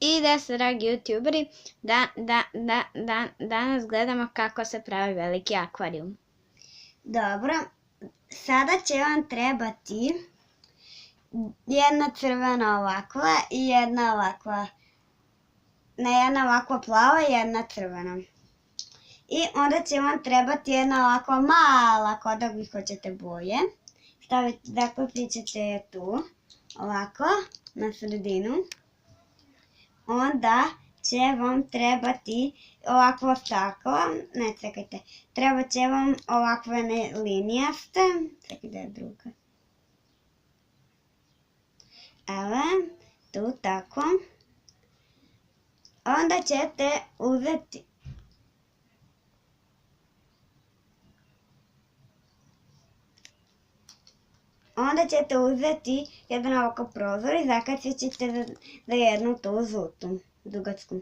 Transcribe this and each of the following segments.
I da se, dragi youtuberi, danas gledamo kako se pravi veliki akvarijum. Dobro, sada će vam trebati jedna crvena ovakva i jedna ovakva. Jedna ovakva plava i jedna crvena. I onda će vam trebati jedna ovakva mala kod vi hoćete boje. Zakupit ćete je tu, ovako, na sredinu. Onda će vam trebati ovakvo staklo, ne čekajte, treba će vam ovakve linijaste, čekaj da je druga. Evo, tu tako. Onda ćete uzeti jedan ovako prozor i zakačit ćete za jednu tu žutu, dugačku.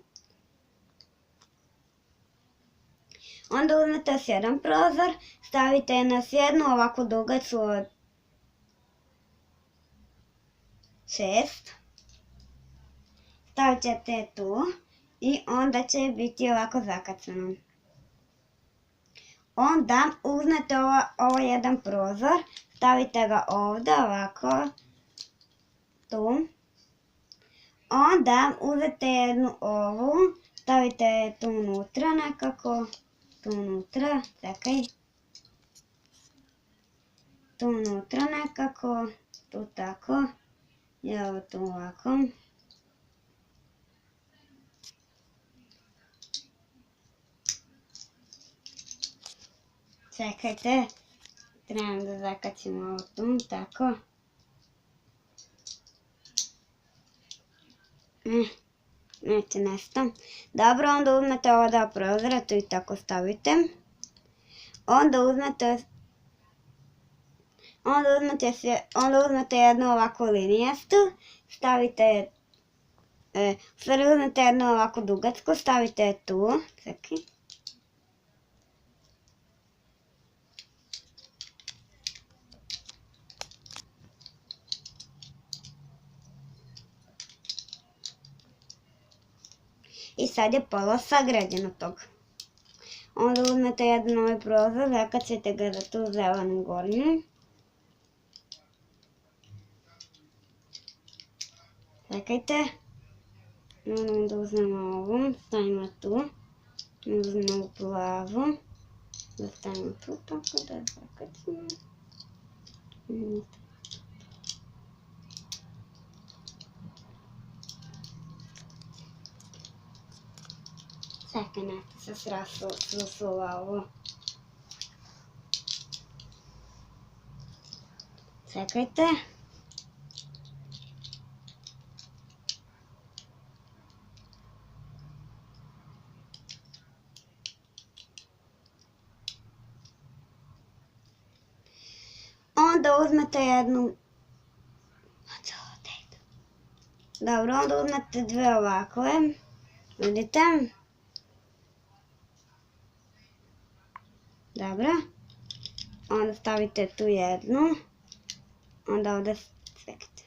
Onda uzmete još jedan prozor, stavite na jednu ovako dugačku od 6. Stavit ćete tu i onda će biti ovako zakačeno. Onda uzmete ovo jedan prozor, stavite ga ovdje ovako, tu. Onda uzete jednu ovu, stavite tu unutra nekako, tu unutra, čekaj. Tu unutra nekako, tu tako, i ovo tu ovako. Čekajte, trebam da zakačimo ovo tu, tako. Neće nešto. Dobro, onda uzmete ova dva prozora, tu i tako stavite. Onda uzmete jednu ovakvu linijastu, stavite, uzmete jednu ovakvu dugačku, stavite je tu, čekaj. I sad je pola sagrađeno tog. Onda uzmete jedan ovaj prozor, zakačite ga za tu zelenu gornju. Čekajte. Onda uzmemo ovu, stavimo tu. Uzmemo ovu plavu. Stavimo tu tako da zakačimo. Čekaj, nešto se srasula ovo. Čekajte. Onda uzmete jednu... Dobro, onda uzmete dve ovakve. Vidite? Dobro. Onda stavite tu jednu. Onda ovdje čekajte.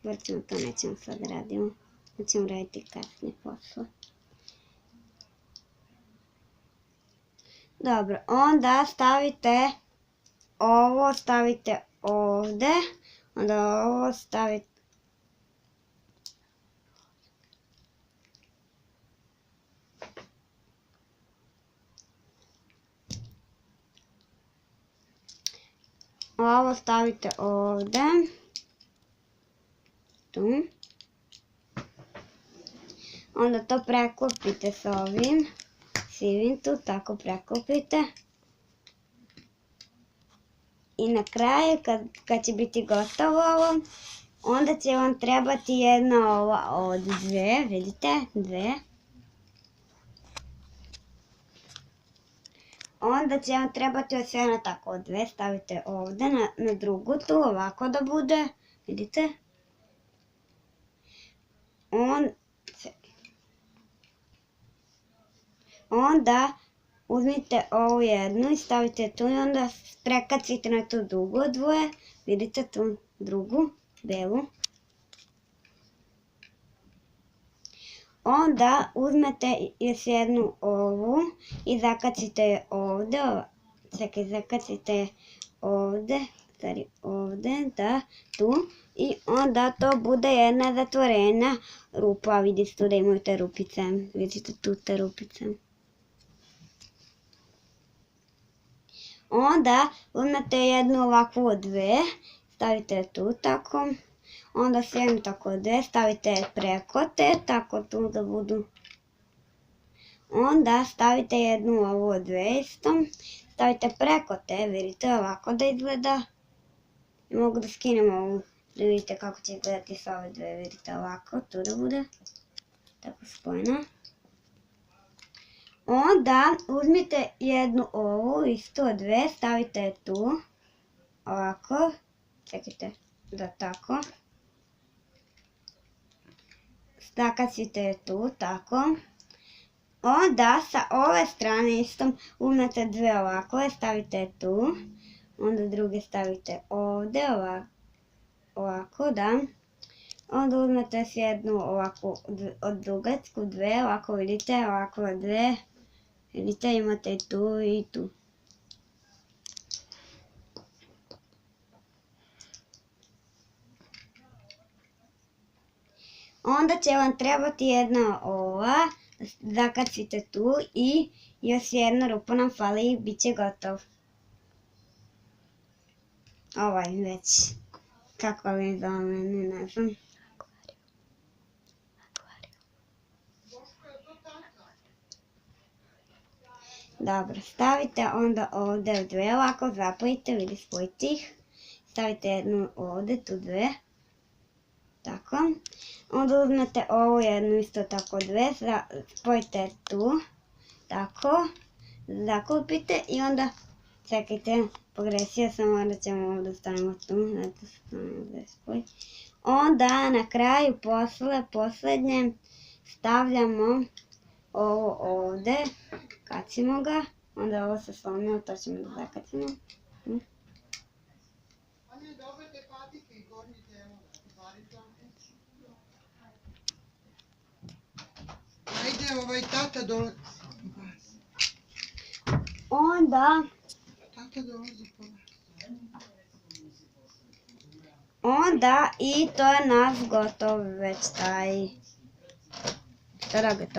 Vrćemo to, nećemo sad radimo. Nećemo raditi kasnije posle. Dobro, onda stavite ovo, stavite ovdje. Onda ovo stavite. Ovo stavite ovdje. Tu. Onda to preklopite s ovim. Sivim tu, tako preklopite. I na kraju, kad će biti gotovo ovo, onda će vam trebati jedna ova od dve, vidite, dve. Onda će vam trebati još jedna tako od dve, stavite ovdje na drugu tu, ovako da bude, vidite. Onda uzmite ovu jednu i stavite tu i onda prekacite na tu drugu dvoje, vidite tu drugu, belu. Onda uzmete još jednu ovu i zakacite je ovdje, zakacite je ovdje, da, tu, i onda to bude jedna zatvorena rupa, vidite tu da imaju te rupice, vidite tu te rupice. Onda uzmete jednu ovakvu od dve, stavite tu tako, onda jednu tako dve, stavite preko te, tako tu da budu. Onda stavite jednu ovu od dve isto, stavite preko te, vidite ovako da izgleda. Mogu da skinem ovu, da vidite kako će izgledati s ove dve, vidite ovako, tu da bude, tako spojeno. Onda uzmite jednu ovu, isto od dve, stavite je tu, ovako, čekajte, da tako. Zakasite je tu, tako. Onda sa ove strane isto uzmete dve ovakve, stavite je tu. Onda druge stavite ovdje, ovako, da. Onda uzmete još jednu ovakvu od dugačku, dve, ovako vidite, ovako dve. Vidite, imate i tu i tu. Onda će vam trebati jedna ova, zakacite tu i još jedna rupa nam fali i bit će gotov. Ovaj već, kako li zove, ne znam. Dobro, stavite onda ovdje dve ovako, zapojite ili spojite ih. Stavite jednu ovdje, tu dve. Tako. Onda uzmete ovu jednu isto tako dve, spojite tu. Tako. Zakupite i onda, čekajte, pogrešio sam, onda ćemo ovdje stavimo tu. Onda na kraju posljednje stavljamo ovo ovdje, kacimo ga, onda ovo se slomio, to ćemo da zakacimo. Ajde, tata dolazi. Onda... Tata dolazi po vas. Onda i to je naš gotov već taj. Šta